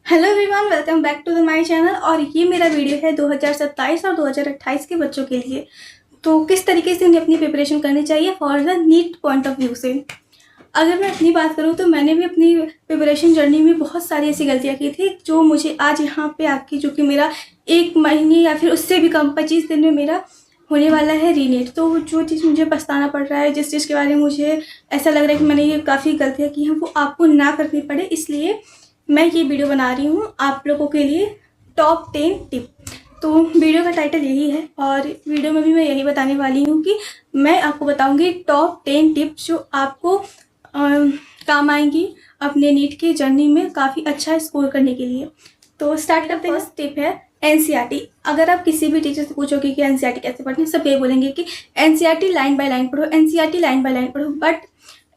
Hello everyone, welcome back to the my channel. और ये मेरा वीडियो है 2027 और 2028 के बच्चों के लिए। तो किस तरीके से उन्हें अपनी प्रिपरेशन करनी चाहिए for the NEET point of view से। अगर मैं अपनी बात करूँ तो मैंने भी अपनी प्रिपरेशन जर्नी में बहुत सारी ऐसी गलतियाँ की थी जो मुझे आज यहाँ पे आके, जो कि मेरा 1 महीने या फिर उससे भी कम 25 दिन में मेरा होने वाला है रीनीट। तो जो चीज़ मुझे पछताना पड़ रहा है, जिस चीज़ के बारे में मुझे ऐसा लग रहा है कि मैंने ये काफ़ी गलतियाँ की हैं, वो आपको ना करनी पड़े, इसलिए मैं ये वीडियो बना रही हूँ आप लोगों के लिए। Top 10 tip. तो वीडियो का टाइटल यही है और वीडियो में भी मैं यही बताने वाली हूँ कि मैं आपको बताऊँगी टॉप 10 टिप्स जो आपको काम आएंगी अपने नीट की जर्नी में काफ़ी अच्छा स्कोर करने के लिए। तो स्टार्ट करते हैं। फर्स्ट टिप है एनसीईआरटी। अगर आप किसी भी टीचर से पूछोगे कि एनसीईआरटी कैसे पढ़नी, सब ये बोलेंगे कि एनसीईआरटी लाइन बाय लाइन पढ़ो, एनसीईआरटी लाइन बाय लाइन पढ़ो। बट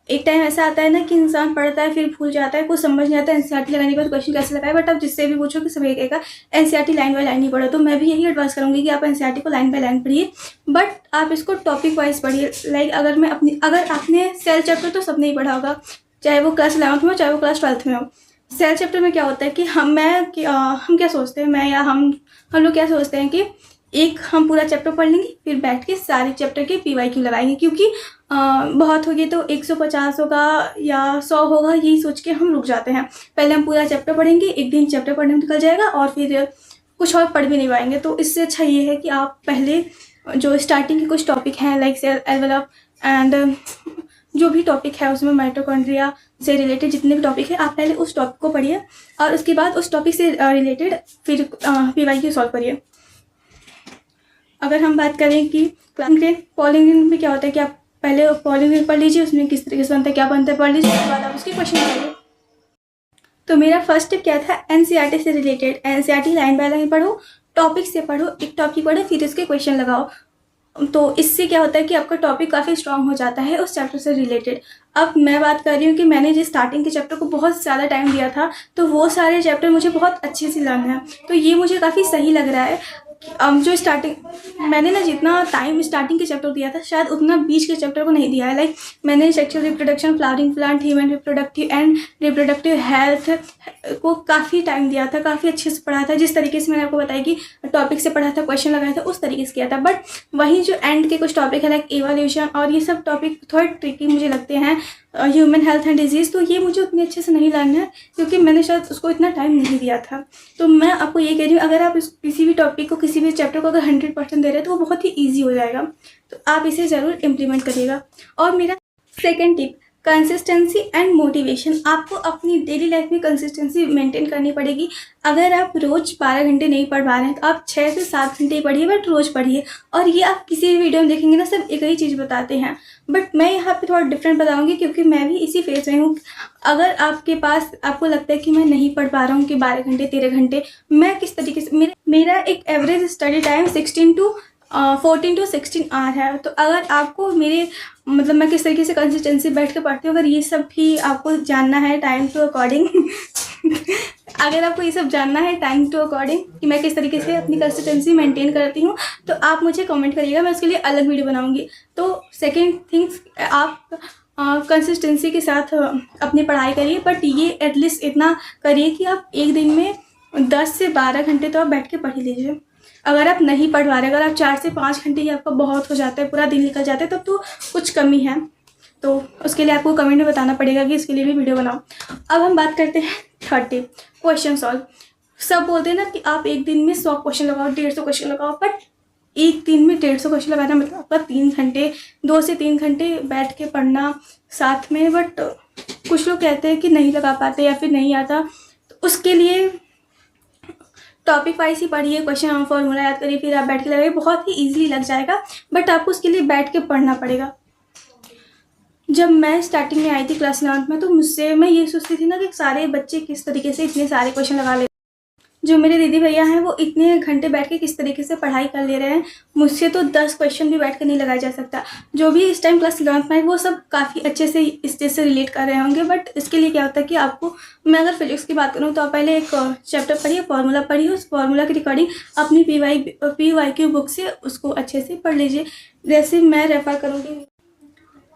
एक टाइम ऐसा आता है ना कि इंसान पढ़ता है फिर भूल जाता है, कुछ समझ नहीं आता एनसीईआरटी लगाने के बाद क्वेश्चन कैसे लगाए। बट आप जिससे भी पूछो कि सब ये कहेगा एनसीईआरटी लाइन बाय लाइन ही पढ़ो। तो मैं भी यही एडवाइस करूँगी कि आप एनसीईआरटी को लाइन बाय लाइन पढ़िए, बट आप इसको टॉपिक वाइज पढ़िए। लाइक अगर आपने सेल चैप्टर तो सबने ही पढ़ा होगा, चाहे वो क्लास 11th में हो चाहे वो क्लास 12th में हो। सेल चैप्टर में क्या होता है कि हम क्या सोचते हैं, मैं या हम लोग क्या सोचते हैं कि हम पूरा चैप्टर पढ़ लेंगे, फिर बैठ के सारे चैप्टर के पीवाईक्यू लगाएंगे, क्योंकि बहुत हो गए तो 150 होगा या 100 होगा, यही सोच के हम रुक जाते हैं। पहले हम पूरा चैप्टर पढ़ेंगे, एक दिन चैप्टर पढ़ने में निकल जाएगा और फिर कुछ और पढ़ भी नहीं पाएंगे। तो इससे अच्छा ये है कि आप पहले जो स्टार्टिंग के कुछ टॉपिक हैं लाइक सेल एनवेलप एंड जो भी टॉपिक है उसमें माइटोकॉन्ड्रिया से रिलेटेड जितने भी टॉपिक है, आप पहले उस टॉपिक को पढ़िए और उसके बाद उस टॉपिक से रिलेटेड फिर पीवाईक्यू सॉल्व करिए। अगर हम बात करें कि पॉलिंग में क्या होता है कि आप पहले पॉलिंग पढ़ लीजिए, उसमें किस तरीके से बनता है, क्या बनता है, पढ़ लीजिए, उसके बाद आप उसके क्वेश्चन करिए। तो मेरा फर्स्ट टिप क्या था, एनसीईआरटी से related. NCERT line by line पढ़ो, टॉपिक से पढ़ो, एक टॉपिक पढ़ो फिर उसके क्वेश्चन लगाओ। तो इससे क्या होता है कि आपका टॉपिक काफ़ी स्ट्रांग हो जाता है उस चैप्टर से रिलेटेड। अब मैं बात कर रही हूँ कि मैंने जिस स्टार्टिंग के चैप्टर को बहुत ज़्यादा टाइम दिया था, तो वो सारे चैप्टर मुझे बहुत अच्छे से लर्न है, तो ये मुझे काफ़ी सही लग रहा है। जो स्टार्टिंग मैंने ना जितना टाइम स्टार्टिंग के चैप्टर दिया था, शायद उतना बीच के चैप्टर को नहीं दिया है। लाइक मैंने sexual reproduction, flowering plant, human reproductive and reproductive health को काफ़ी टाइम दिया था, काफ़ी अच्छे से पढ़ा था। जिस तरीके से मैंने आपको बताया कि टॉपिक से पढ़ा था, क्वेश्चन लगाया था, उस तरीके से किया था। बट वहीं जो एंड के कुछ टॉपिक है लाइक एवोल्यूशन और ये सब टॉपिक थोड़े ट्रिकी मुझे लगते हैं, ह्यूमन हेल्थ एंड डिजीज़, तो ये मुझे उतने अच्छे से नहीं लर्न है क्योंकि मैंने शायद उसको इतना टाइम नहीं दिया था। तो मैं आपको ये कह रही हूँ, अगर आप किसी भी टॉपिक को, किसी भी चैप्टर को अगर 100% दे रहे हैं तो वो बहुत ही ईजी हो जाएगा। तो आप इसे ज़रूर इम्प्लीमेंट करिएगा। और मेरा second tip, consistency and motivation. आपको अपनी डेली लाइफ में कंसिस्टेंसी मेंटेन करनी पड़ेगी। अगर आप रोज़ 12 घंटे नहीं पढ़ पा रहे हैं तो आप 6 से 7 घंटे पढ़िए, बट रोज़ पढ़िए। और ये आप किसी भी वीडियो में देखेंगे ना, सब एक ही चीज़ बताते हैं, बट मैं यहाँ पे थोड़ा डिफरेंट बताऊँगी क्योंकि मैं भी इसी फेज में हूँ। अगर आपको लगता है कि मैं नहीं पढ़ पा रहा हूँ कि 12 घंटे 13 घंटे, मैं किस तरीके से, मेरा एक average study time 14 to 16 hour है। तो अगर आपको मैं किस तरीके से कंसिस्टेंसी बैठ के पढ़ती हूँ, अगर ये सब भी आपको जानना है टाइम टू अकॉर्डिंग अगर आपको ये सब जानना है टाइम टू अकॉर्डिंग कि मैं किस तरीके से अपनी कंसिस्टेंसी मेंटेन करती हूँ, तो आप मुझे कमेंट करिएगा, मैं उसके लिए अलग वीडियो बनाऊँगी। तो सेकेंड थिंग्स, आप कंसिस्टेंसी के साथ अपनी पढ़ाई करिए, बट ये एटलीस्ट इतना करिए कि आप एक दिन में 10 से 12 घंटे तो आप बैठ के पढ़ ही लीजिए। अगर आप नहीं पढ़ पा रहे, अगर आप 4 से 5 घंटे ही आपका बहुत हो जाता है, पूरा दिन निकल जाता है, तब तो कुछ कमी है। तो उसके लिए आपको कमेंट में बताना पड़ेगा कि इसके लिए भी वीडियो बनाओ। अब हम बात करते हैं थर्ड टिप, क्वेश्चन सॉल्व। सब बोलते हैं ना कि आप एक दिन में 100 क्वेश्चन लगाओ, 150 क्वेश्चन लगाओ, बट एक दिन में 150 क्वेश्चन लगाना मतलब आपका 3 घंटे, 2 से 3 घंटे बैठ के पढ़ना साथ में। बट कुछ लोग कहते हैं कि नहीं लगा पाते या फिर नहीं आता, तो उसके लिए टॉपिक वाइज ही पढ़िए, क्वेश्चन फॉर्मूला याद करिए, फिर आप बैठ के लगाइए, बहुत ही ईजिली लग जाएगा। बट आपको उसके लिए बैठ के पढ़ना पड़ेगा। जब मैं स्टार्टिंग में आई थी क्लास 9 में, तो मैं ये सोचती थी ना कि सारे बच्चे किस तरीके से इतने सारे क्वेश्चन लगा ले, जो मेरे दीदी भैया हैं वो इतने घंटे बैठ के किस तरीके से पढ़ाई कर ले रहे हैं, मुझसे तो 10 क्वेश्चन भी बैठ कर नहीं लगाया जा सकता। जो भी इस टाइम क्लास 11th में है वो सब काफ़ी अच्छे से इस चीज़ से रिलेट कर रहे होंगे। बट इसके लिए क्या होता है कि आपको, मैं अगर फिजिक्स की बात करूँ तो आप पहले एक चैप्टर पढ़िए, फार्मूला पढ़िए, उस फार्मूला की रिकॉर्डिंग अपनी PYQ बुक से उसको अच्छे से पढ़ लीजिए, जैसे मैं रेफर करूँगी।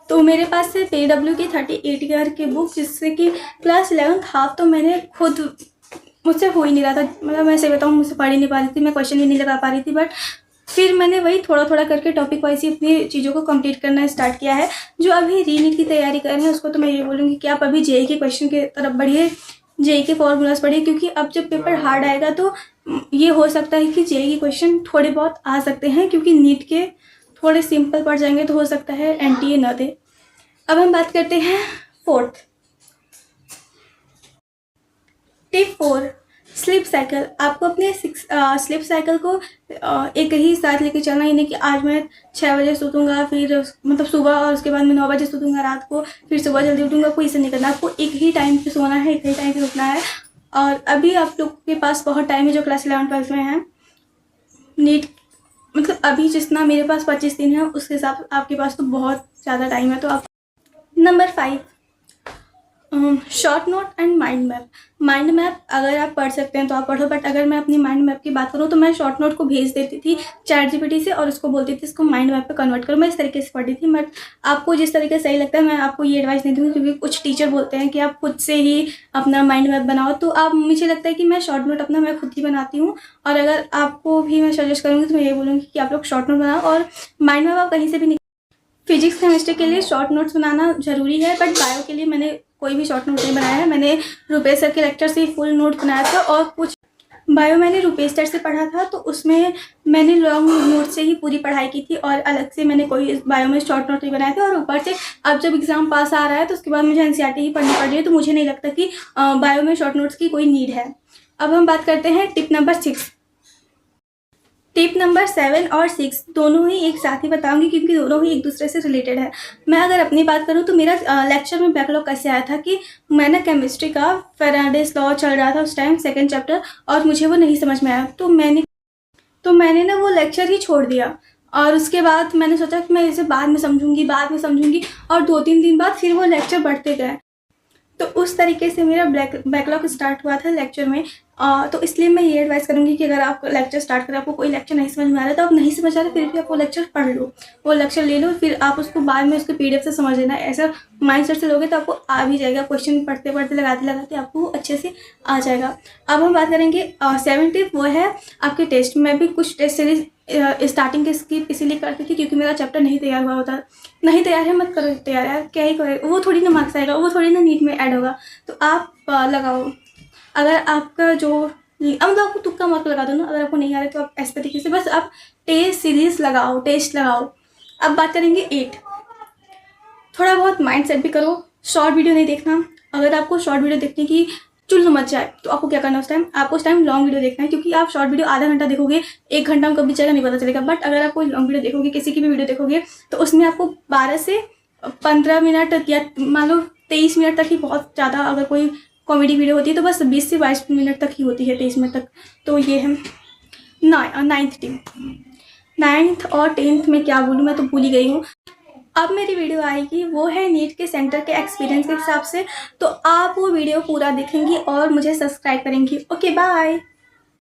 तो मेरे पास है PW की 38 ईयर की बुक, जिससे कि क्लास 11th हाफ तो मैंने खुद मुझसे हो ही नहीं रहा था, मतलब मैं सही बताऊँ मुझसे पढ़ ही नहीं पा रही थी, मैं क्वेश्चन भी नहीं लगा पा रही थी। बट फिर मैंने वही थोड़ा थोड़ा करके टॉपिक वाइज ही अपनी चीज़ों को कंप्लीट करना स्टार्ट किया है। जो अभी रीनीट की तैयारी कर रहे हैं उसको तो मैं ये बोलूँगी कि आप अभी जेई के क्वेश्चन की तरफ बढ़िए, जेई के फॉर्मूलाज पढ़िए, क्योंकि अब जब पेपर हार्ड आएगा तो ये हो सकता है कि जेई के क्वेश्चन थोड़े बहुत आ सकते हैं, क्योंकि नीट के थोड़े सिंपल पड़ जाएंगे तो हो सकता है एनटीए ना दे। अब हम बात करते हैं फोर्थ टिप 4, स्लीप साइकिल। आपको अपने स्लीप साइकिल को एक ही साथ लेके चलना, यानी कि आज मैं 6 बजे सोऊंगा, फिर मतलब सुबह, और उसके बाद मैं 9 बजे सोऊंगा रात को, फिर सुबह जल्दी उठूंगा, कोई इसे नहीं करना। आपको एक ही टाइम पे सोना है, एक ही टाइम पे उठना है। और अभी आप लोग के पास बहुत टाइम है जो क्लास 11-12 में है। नीट मतलब अभी जितना मेरे पास 25 दिन है उसके हिसाब से आपके पास तो बहुत ज़्यादा टाइम है। तो आप number 5, short note and mind map. Mind map अगर आप पढ़ सकते हैं तो आप पढ़ो, बट अगर मैं अपनी माइंड मैप की बात करूँ तो मैं शॉर्ट नोट को भेज देती थी ChatGPT से और उसको बोलती थी इसको माइंड मैप पे कन्वर्ट करो। मैं इस तरीके से पढ़ी थी। बट आपको जिस तरीके से सही लगता है, मैं आपको ये एडवाइस नहीं दूँगी, क्योंकि कुछ टीचर बोलते हैं कि आप खुद से ही अपना माइंड मैप बनाओ। तो आप, मुझे लगता है कि मैं शॉर्ट नोट अपना मैं खुद ही बनाती हूँ। और अगर आपको भी मैं सजेस्ट करूँगी तो मैं ये बोलूँगी कि आप लोग शॉर्ट नोट बनाओ, और माइंड मैप आप कहीं से भी नहीं। फिजिक्स केमिस्ट्री के लिए शॉर्ट नोट्स बनाना ज़रूरी है, बट बायो के लिए मैंने कोई भी शॉर्ट नोट नहीं बनाया है। मैंने रुपेश सर के लेक्चर से फुल नोट बनाया था, और कुछ बायो मैंने रुपेश सर से पढ़ा था तो उसमें मैंने लॉन्ग नोट से ही पूरी पढ़ाई की थी, और अलग से मैंने कोई बायो में शॉर्ट नोट नहीं बनाए थे। और ऊपर से अब जब एग्ज़ाम पास आ रहा है तो उसके बाद मुझे एनसीईआरटी ही पढ़नी पड़ रही है, तो मुझे नहीं लगता कि बायो में शॉर्ट नोट्स की कोई नीड है। अब हम बात करते हैं टिप नंबर 6। टिप नंबर 7 और 6 दोनों ही एक साथ ही बताऊंगी, क्योंकि दोनों ही एक दूसरे से रिलेटेड है। मैं अगर अपनी बात करूँ तो मेरा लेक्चर में बैकलॉग कैसे आया था कि मैंने केमिस्ट्री का फेराडेस लॉ चल रहा था उस टाइम, 2nd चैप्टर, और मुझे वो नहीं समझ में आया। तो मैंने ना वो लेक्चर ही छोड़ दिया, और उसके बाद मैंने सोचा कि मैं इसे बाद में समझूंगी, और 2-3 दिन बाद फिर वो लेक्चर बढ़ते गए। तो उस तरीके से मेरा बैकलॉग स्टार्ट हुआ था लेक्चर में। तो इसलिए मैं ये एडवाइस करूँगी कि अगर आप लेक्चर स्टार्ट करें, आपको कोई लेक्चर नहीं समझ में आ रहा है तो आप नहीं समझ आ रहे, फिर भी आप वो लेक्चर पढ़ लो, वो लेक्चर ले लो, फिर आप उसको बाद में उसके PDF से समझ लेना। ऐसा माइंड से लोगे तो आपको आ भी जाएगा, क्वेश्चन पढ़ते पढ़ते लगाते आपको अच्छे से आ जाएगा। अब हम बात करेंगे 7 टिप, वो है आपके टेस्ट। मैं भी कुछ टेस्ट सीरीज स्टार्टिंग के स्किप इसीलिए करती थी क्योंकि मेरा चैप्टर नहीं तैयार हुआ होता। नहीं तैयार है, मत करो तैयार यार, क्या ही करे, वो थोड़ी ना मार्क्स आएगा, वो थोड़ी ना नीट में ऐड होगा। तो आप लगाओ, अगर आपका जो अब तो आपको तुक्का मार्क लगा दो ना, अगर आपको नहीं आ रहा है तो आप इस तरीके से बस आप टेस्ट लगाओ। अब बात करेंगे 8, थोड़ा बहुत माइंड सेट भी करो, शॉर्ट वीडियो नहीं देखना। अगर आपको शॉर्ट वीडियो देखने की चुल मच जाए तो आपको क्या करना है, उस टाइम लॉन्ग वीडियो देखना है, क्योंकि आप शॉर्ट वीडियो आधा घंटा देखोगे, 1 घंटा में कभी चलेगा नहीं पता चलेगा। बट अगर आप कोई लॉन्ग वीडियो देखोगे, किसी की भी वीडियो देखोगे, तो उसमें आपको 12 से 15 मिनट या मान लो 23 मिनट तक ही, बहुत ज़्यादा अगर कोई कॉमेडी वीडियो होती है तो बस 20 से 22 मिनट तक ही होती है, 23 मिनट तक। तो ये है 9th और 10th में क्या बोलूँ, मैं तो भूल ही गई हूँ। अब मेरी वीडियो आएगी वो है नीट के सेंटर के एक्सपीरियंस के हिसाब से, तो आप वो वीडियो पूरा देखेंगी और मुझे सब्सक्राइब करेंगी। Okay bye.